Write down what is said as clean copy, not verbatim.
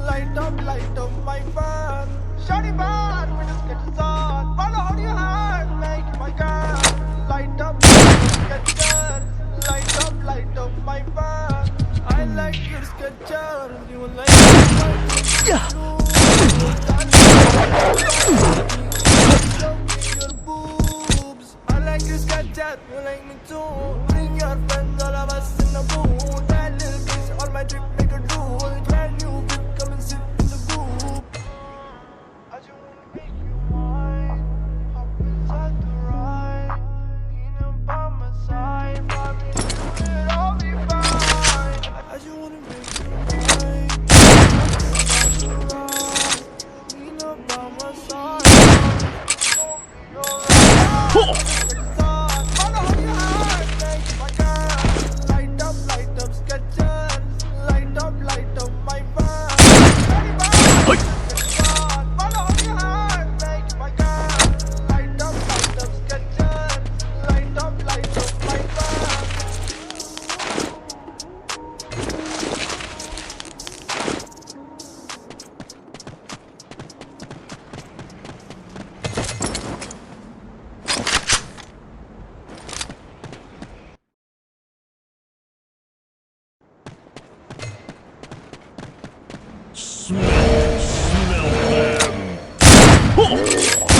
light up my fan. Shawty bad, we just get it on. Follow on your hand, make it my girl. Get done. Light up my fan. I like your sketcher, you like your boobs. I like your sketcher, you like me too. Bring your friends, all of us in the booth. That little bitch, all my drip make a drool. Brand new whip, come and sit in the booth. I just wanna make you mine. Hop inside the ride. Being by my side, promise you it'll be fine. I just wanna make you mine. Being up by my side, it'll be alright. Follow your heart, make my girl. Light up, sketches. Light up my fun. Follow your heart, make my girl. Light up, sketches. Light up my fun. Smell them!